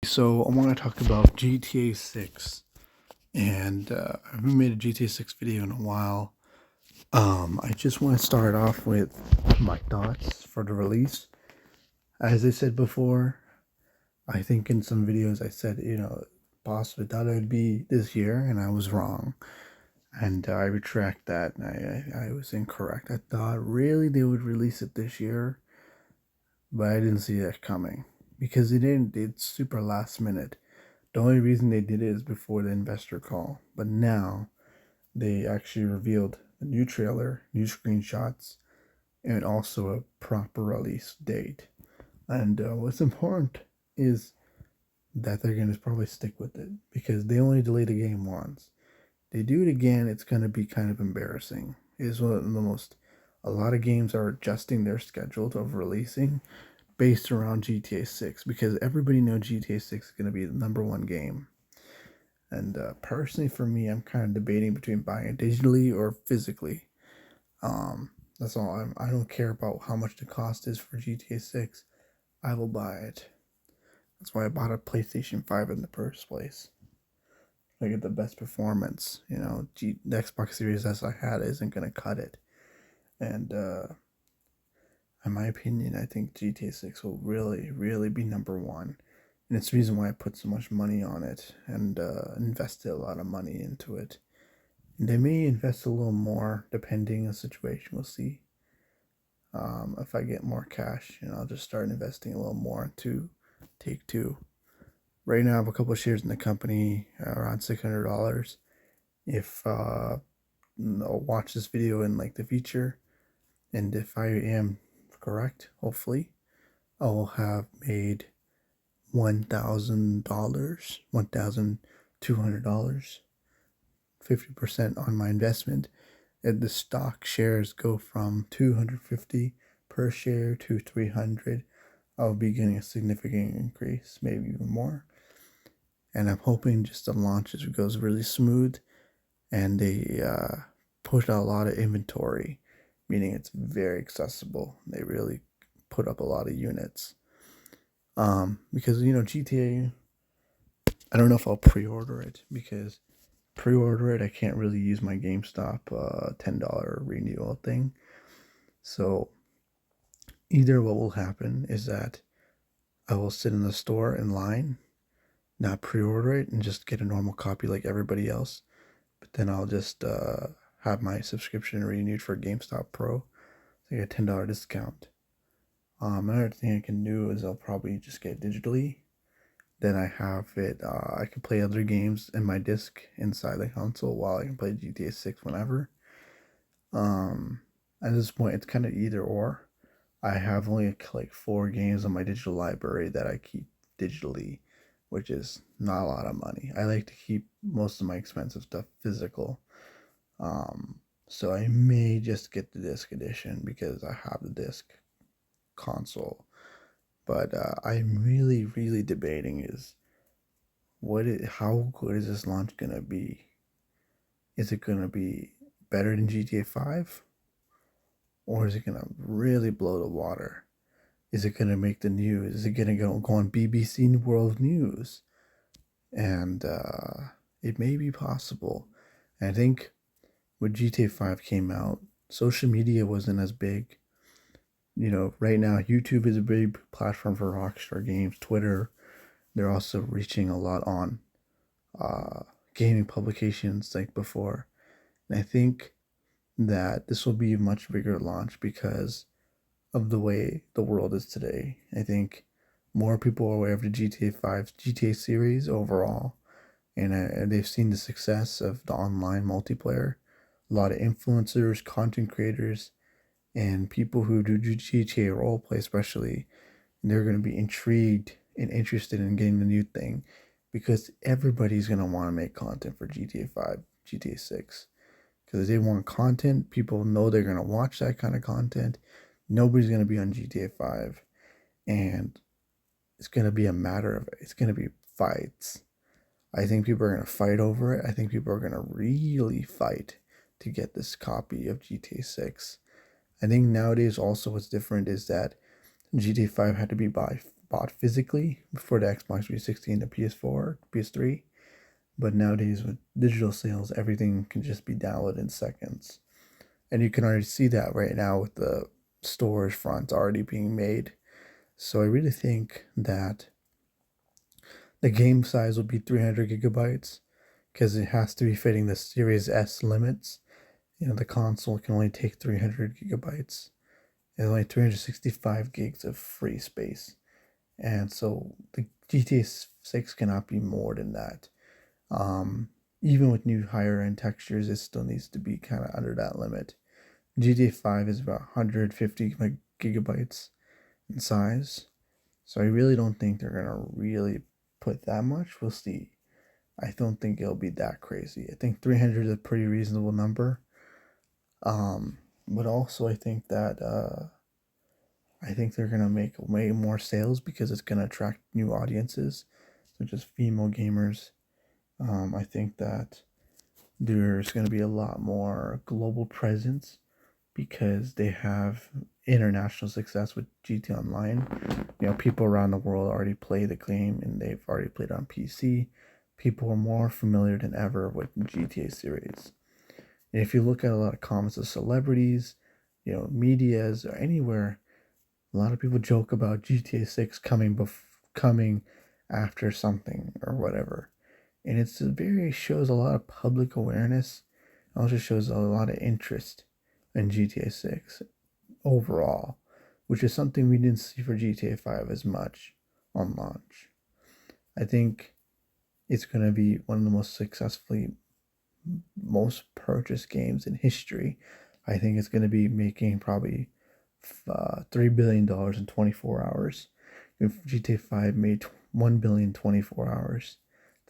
So I want to talk about GTA 6, and I haven't made a GTA 6 video in a while. I just want to start off with my thoughts for the release. As I said before, I think in some videos I said, possibly thought it would be this year, and I was wrong. And I retract that. I was incorrect. I thought really they would release it this year, but I didn't see that coming because they didn't. It's super last minute. The only reason they did it is before the investor call. But now they actually revealed a new trailer, new screenshots, and also a proper release date. And what's important is that they're going to probably stick with it because they only delayed the game once. They do it again, it's going to be kind of embarrassing. It's one of the most. A lot of games are adjusting their schedule of releasing based around GTA 6 because everybody knows GTA 6 is going to be the number one game. And personally, for me, I'm kind of debating between buying it digitally or physically. That's all. I don't care about how much the cost is for GTA 6. I will buy it. That's why I bought a PlayStation 5 in the first place. I get the best performance. The Xbox Series S I had isn't going to cut it. And in my opinion, I think GTA 6 will really, really be number one. And it's the reason why I put so much money on it and invested a lot of money into it. And they may invest a little more depending on the situation. We'll see. If I get more cash, I'll just start investing a little more into Take Two. Right now, I have a couple of shares in the company, around $600. If I'll watch this video in like the future, and if I am correct, hopefully, I'll have made $1,000, $1,200, 50% on my investment. And the stock shares go from 250 per share to 300. I'll be getting a significant increase, maybe even more. And I'm hoping just the launch goes really smooth, and they push out a lot of inventory, meaning it's very accessible. They really put up a lot of units. Because GTA, I don't know if I'll pre-order it because pre-order it I can't really use my GameStop $10 renewal thing. So either what will happen is that I will sit in the store in line, not pre-order it, and just get a normal copy like everybody else. But then I'll just have my subscription renewed for GameStop Pro. So I get a $10 discount. Another thing I can do is I'll probably just get it digitally. Then I have it. I can play other games in my disc inside the console while I can play GTA 6 whenever. At this point, it's kind of either or. I have only like 4 games on my digital library that I keep digitally, which is not a lot of money. I like to keep most of my expensive stuff physical. So I may just get the disc edition because I have the disc console. But I'm really, really debating is how good is this launch gonna be? Is it gonna be better than GTA 5? Or is it gonna really blow the water? Is it gonna make the news? Is it gonna go on BBC World News? And it may be possible. And I think when GTA 5 came out, social media wasn't as big. Right now, YouTube is a big platform for Rockstar Games. Twitter, they're also reaching a lot on gaming publications like before. And I think that this will be a much bigger launch because of the way the world is today. I think more people are aware of the GTA 5 GTA series overall, and they've seen the success of the online multiplayer. A lot of influencers, content creators, and people who do GTA roleplay, especially, they're going to be intrigued and interested in getting the new thing because everybody's going to want to make content for GTA 5, GTA 6. Because if they want content, people know they're going to watch that kind of content. Nobody's going to be on GTA 5. And it's going to be a matter of, it's going to be fights. I think people are going to fight over it. I think people are going to really fight to get this copy of GTA 6. I think nowadays also what's different is that GTA 5 had to be bought bought physically for the Xbox 360 and the PS4, PS3. But nowadays with digital sales, everything can just be downloaded in seconds. And you can already see that right now with the storage fronts already being made. So I really think that the game size will be 300 gigabytes because it has to be fitting the Series S limits. The console can only take 300 gigabytes. There's only 365 gigs of free space. And so the GTA 6 cannot be more than that. Even with new higher end textures, it still needs to be kind of under that limit. GTA 5 is about 150 gigabytes in size. So I really don't think they're going to really put that much. We'll see. I don't think it'll be that crazy. I think 300 is a pretty reasonable number. But also I think that I think they're gonna make way more sales because it's gonna attract new audiences, such as female gamers. I think that there's gonna be a lot more global presence because they have international success with GT Online. People around the world already play the game and they've already played on PC. People are more familiar than ever with the GTA series. And if you look at a lot of comments of celebrities, medias or anywhere, a lot of people joke about GTA 6 coming after something or whatever. And shows a lot of public awareness. It also shows a lot of interest in GTA 6 overall, which is something we didn't see for GTA 5 as much on launch. I think it's going to be one of the most purchased games in history. I think it's going to be making probably $3 billion in 24 hours. If GTA 5 made 1 billion 24 hours,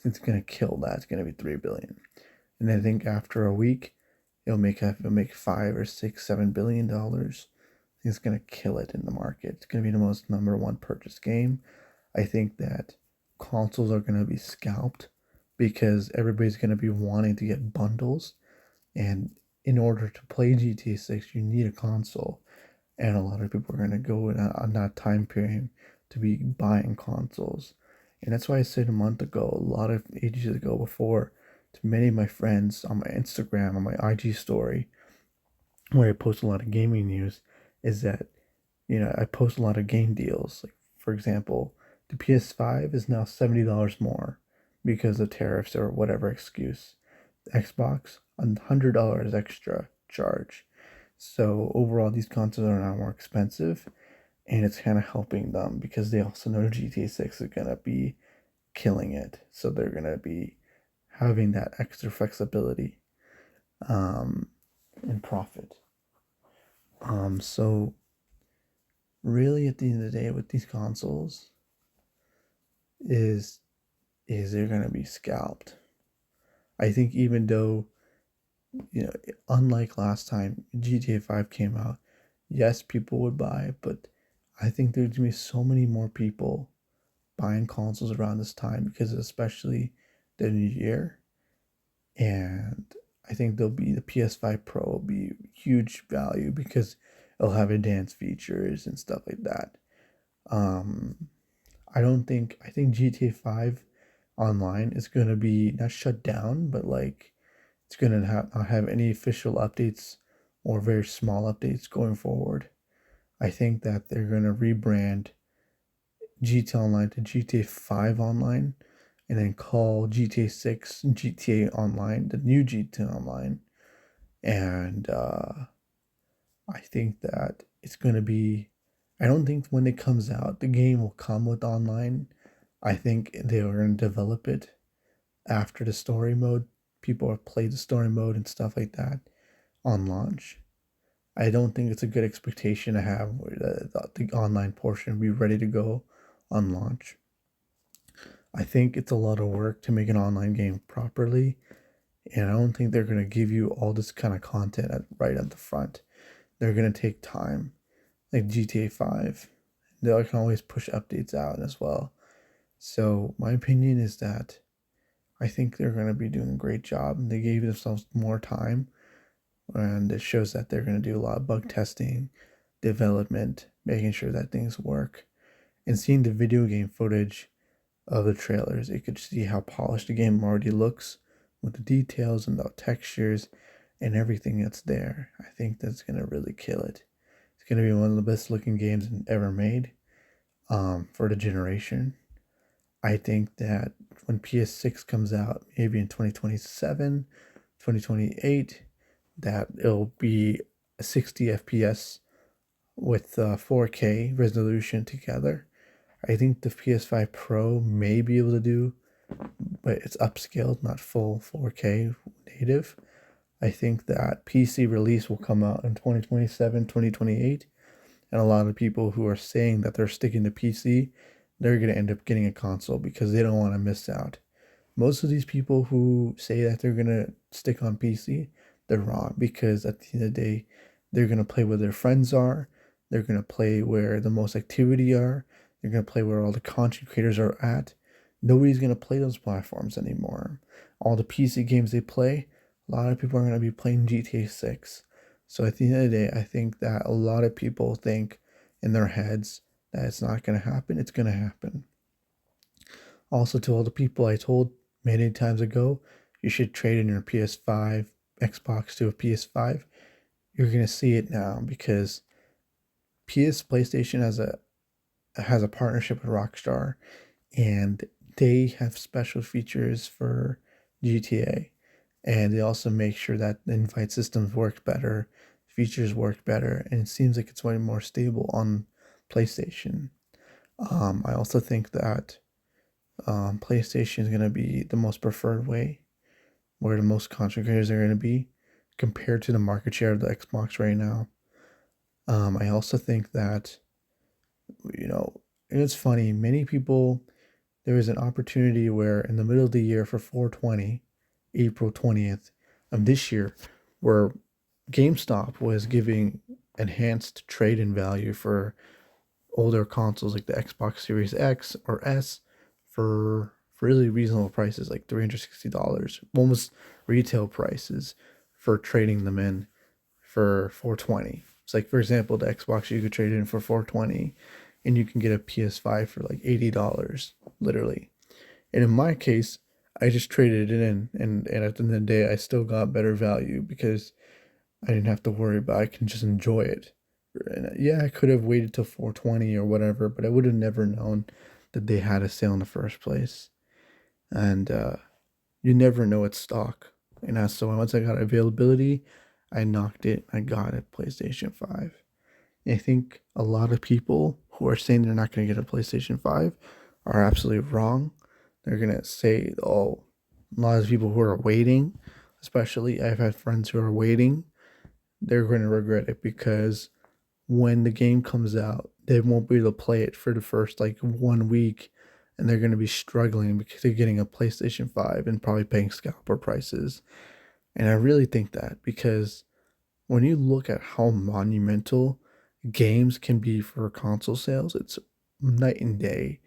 it's going to kill that. It's going to be 3 billion. And I think after a week, it'll make $5 or $6, $7 billion. It's going to kill it in the market. It's going to be the most number one purchased game. I think that consoles are going to be scalped because everybody's going to be wanting to get bundles. And in order to play GTA 6, you need a console. And a lot of people are going to go on that time period to be buying consoles. And that's why I said a month ago, a lot of ages ago before, to many of my friends on my Instagram, on my IG story, where I post a lot of gaming news, is that, I post a lot of game deals. Like, for example, the PS5 is now $70 more because of tariffs or whatever excuse. The Xbox, $100 extra charge. So overall, these consoles are now more expensive, and it's kind of helping them because they also know GTA 6 is going to be killing it. So they're going to be having that extra flexibility and profit. So really at the end of the day with these consoles is they're going to be scalped. I think even though, unlike last time GTA 5 came out, yes, people would buy it, but I think there's going to be so many more people buying consoles around this time because especially the new year. And I think the PS5 Pro will be huge value because it'll have advanced features and stuff like that. I think GTA 5 online is going to be not shut down, but it's going to not have any official updates or very small updates going forward. I think that they're going to rebrand GTA Online to GTA 5 Online and then call GTA 6 GTA Online, the new GTA Online. And I think that it's going to be, I don't think when it comes out, the game will come with online. I think they are going to develop it after the story mode. People have played the story mode and stuff like that on launch. I don't think it's a good expectation to have the online portion be ready to go on launch. I think it's a lot of work to make an online game properly, and I don't think they're going to give you all this kind of content right at the front. They're going to take time, like GTA 5. They can always push updates out as well. So my opinion is that I think they're going to be doing a great job. They gave themselves more time, and it shows that they're going to do a lot of bug testing, development, making sure that things work. And seeing the video game footage of the trailers, you could see how polished the game already looks with the details and the textures and everything that's there. I think that's gonna really kill it. It's gonna be one of the best looking games ever made for the generation. I think that when PS6 comes out, maybe in 2027, 2028, that it'll be a 60 FPS with 4K resolution together. I think the PS5 Pro may be able to do, but it's upscaled, not full 4K native. I think that PC release will come out in 2027, 2028. And a lot of people who are saying that they're sticking to PC, they're going to end up getting a console because they don't want to miss out. Most of these people who say that they're going to stick on PC, they're wrong, because at the end of the day, they're going to play where their friends are. They're going to play where the most activity are. They're going to play where all the content creators are at. Nobody's going to play those platforms anymore. All the PC games they play, a lot of people are going to be playing GTA 6. So at the end of the day, I think that a lot of people think in their heads that it's not going to happen. It's going to happen. Also, to all the people I told many times ago, you should trade in your PS5, Xbox to a PS5. You're going to see it now, because PlayStation has a partnership with Rockstar, and they have special features for GTA, and they also make sure that the invite systems work better, features work better, and it seems like it's way more stable on PlayStation. I also think that PlayStation is going to be the most preferred way, where the most content creators are going to be, compared to the market share of the Xbox right now. I also think that, it's funny, many people, there was an opportunity where in the middle of the year for 420, April 20th of this year, where GameStop was giving enhanced trade-in value for older consoles like the Xbox Series X or S for really reasonable prices, like $360, almost retail prices, for trading them in for 420. It's like, for example, the Xbox you could trade in for 420, and you can get a PS5 for like $80, literally. And in my case, I just traded it in, and at the end of the day, I still got better value because I didn't have to worry about it. I can just enjoy it. And yeah, I could have waited till 420 or whatever, but I would have never known that they had a sale in the first place. And you never know it's stock. And so once I got availability, I knocked it. I got a PlayStation 5. And I think a lot of people who are saying they're not going to get a PlayStation 5 are absolutely wrong. They're going to say, oh, a lot of people who are waiting, especially I've had friends who are waiting, they're going to regret it, because when the game comes out, they won't be able to play it for the first like 1 week, and they're going to be struggling because they're getting a PlayStation 5 and probably paying scalper prices. And I really think that, because when you look at how monumental games can be for console sales, it's night and day.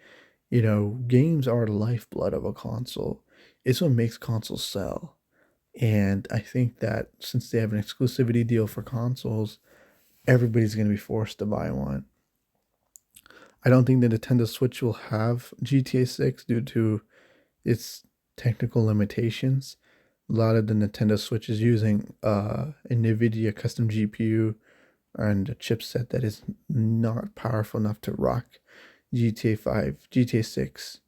Games are the lifeblood of a console. It's what makes consoles sell. And I think that since they have an exclusivity deal for consoles, everybody's going to be forced to buy one. I don't think the Nintendo Switch will have GTA 6 due to its technical limitations. A lot of the Nintendo Switch is using a NVIDIA custom GPU and a chipset that is not powerful enough to rock GTA 5, GTA 6,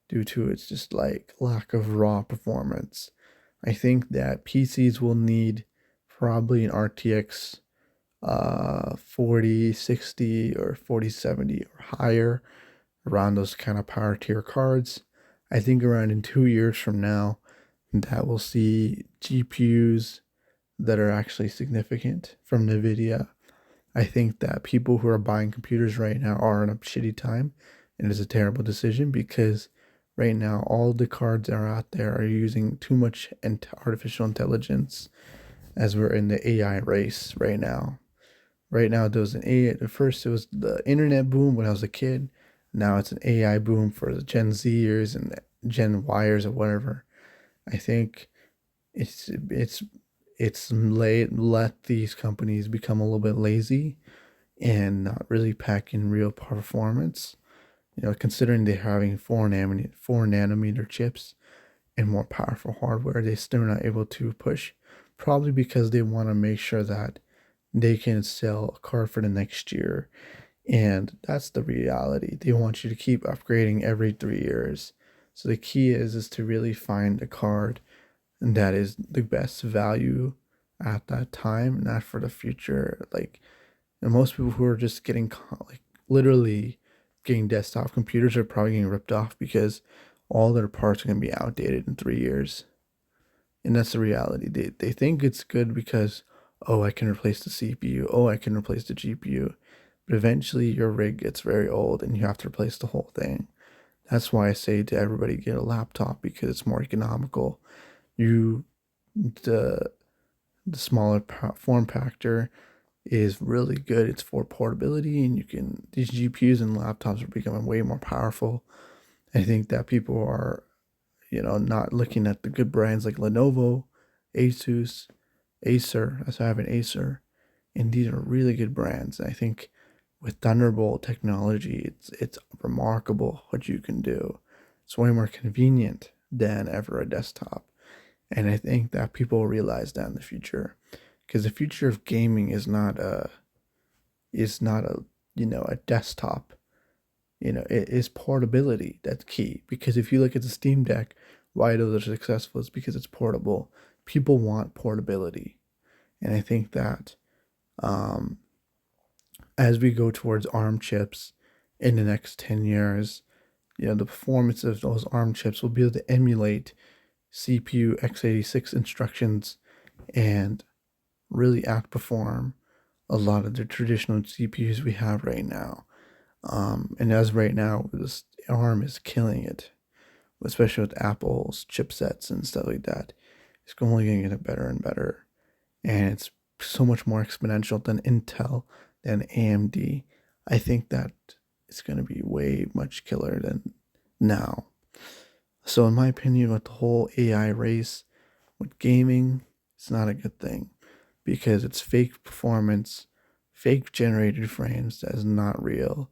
due to its just like lack of raw performance. I think that PCs will need probably an RTX 4060 or 4070 or higher, around those kind of power tier cards. I think around in 2 years from now, that we'll see GPUs that are actually significant from NVIDIA. I think that people who are buying computers right now are in a shitty time, and it's a terrible decision, because right now all the cards that are out there are using too much artificial intelligence, as we're in the AI race right now. Right now, there was an AI. At first, it was the internet boom when I was a kid. Now it's an AI boom for the Gen Zers and the Gen Yers or whatever. I think it's let these companies become a little bit lazy and not really pack in real performance. considering they're having 4 nanometer chips and more powerful hardware, they still not able to push, probably because they want to make sure that they can sell a car for the next year. And that's the reality. They want you to keep upgrading every 3 years. So the key is to really find a card that is the best value at that time, not for the future. Like, and most people who are just getting like literally getting desktop computers are probably getting ripped off because all their parts are going to be outdated in 3 years. And that's the reality. They think it's good because, oh, I can replace the CPU, oh, I can replace the GPU. But eventually your rig gets very old and you have to replace the whole thing. That's why I say to everybody, get a laptop because it's more economical. You the the smaller form factor is really good. It's for portability, and these GPUs and laptops are becoming way more powerful. I think that people are, not looking at the good brands like Lenovo, Asus, Acer. So I have an Acer, and these are really good brands. I think with Thunderbolt technology, it's remarkable what you can do. It's way more convenient than ever a desktop. And I think that people realize that in the future, because the future of gaming is not a desktop. It is portability that's key. Because if you look at the Steam Deck, why those are successful is because it's portable. People want portability, and I think that um, as we go towards ARM chips in the next 10 years, the performance of those ARM chips will be able to emulate CPU x86 instructions and really outperform a lot of the traditional CPUs we have right now. And as right now, this ARM is killing it, especially with Apple's chipsets and stuff like that. It's only going to get better and better. And it's so much more exponential than Intel, than AMD. I think that it's going to be way much killer than now. So, in my opinion, with the whole AI race with gaming, it's not a good thing because it's fake performance, fake generated frames that is not real.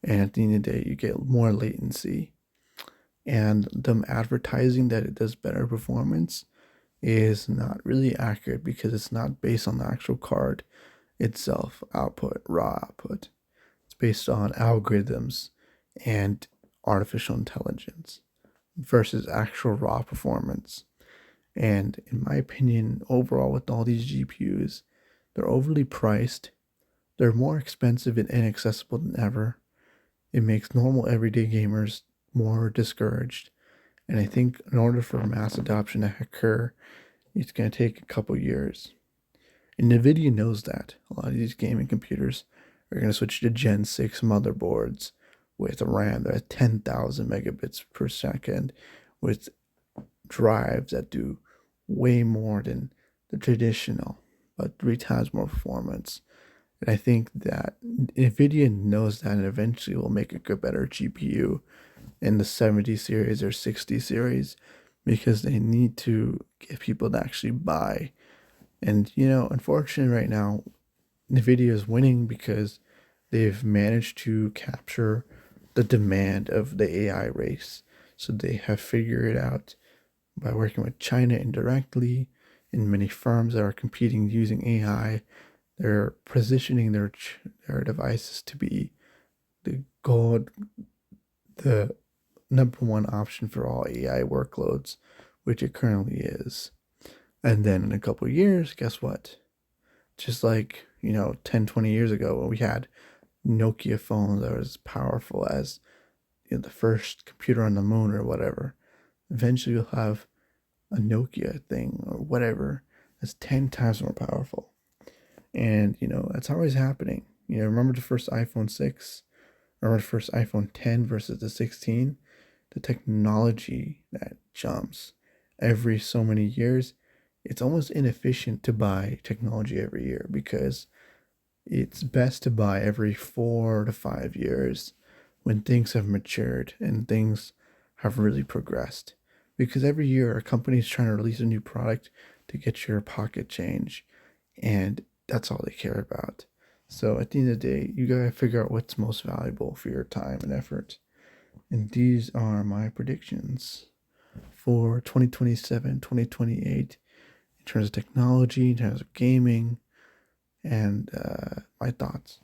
And at the end of the day, you get more latency. And them advertising that it does better performance is not really accurate because it's not based on the actual card itself, raw output. It's based on algorithms and artificial intelligence versus actual raw performance. And in my opinion, overall, with all these GPUs, they're overly priced. They're more expensive and inaccessible than ever. It makes normal everyday gamers more discouraged. And I think in order for mass adoption to occur, it's going to take a couple years. And NVIDIA knows that. A lot of these gaming computers are going to switch to Gen 6 motherboards with a RAM that's 10,000 megabits per second, with drives that do way more than the traditional, but 3 times more performance. And I think that NVIDIA knows that and eventually will make a good, better GPU in the 70 series or 60 series because they need to get people to actually buy. And, unfortunately, right now, NVIDIA is winning because they've managed to capture the demand of the AI race. So they have figured out by working with China indirectly and many firms that are competing using AI, they're positioning their devices to be the gold, the number one option for all AI workloads, which it currently is. And then in a couple of years, guess what? Just like, 10, 20 years ago when we had Nokia phones that were as powerful as the first computer on the moon or whatever. Eventually you'll have a Nokia thing or whatever that's 10 times more powerful. And, that's always happening. Remember the first iPhone 6? Remember the first iPhone 10 versus the 16? The technology that jumps every so many years. It's almost inefficient to buy technology every year because it's best to buy every 4 to 5 years when things have matured and things have really progressed. Because every year a company is trying to release a new product to get your pocket change, and that's all they care about. So at the end of the day, you gotta figure out what's most valuable for your time and effort. And these are my predictions for 2027, 2028 in terms of technology, in terms of gaming, and my thoughts.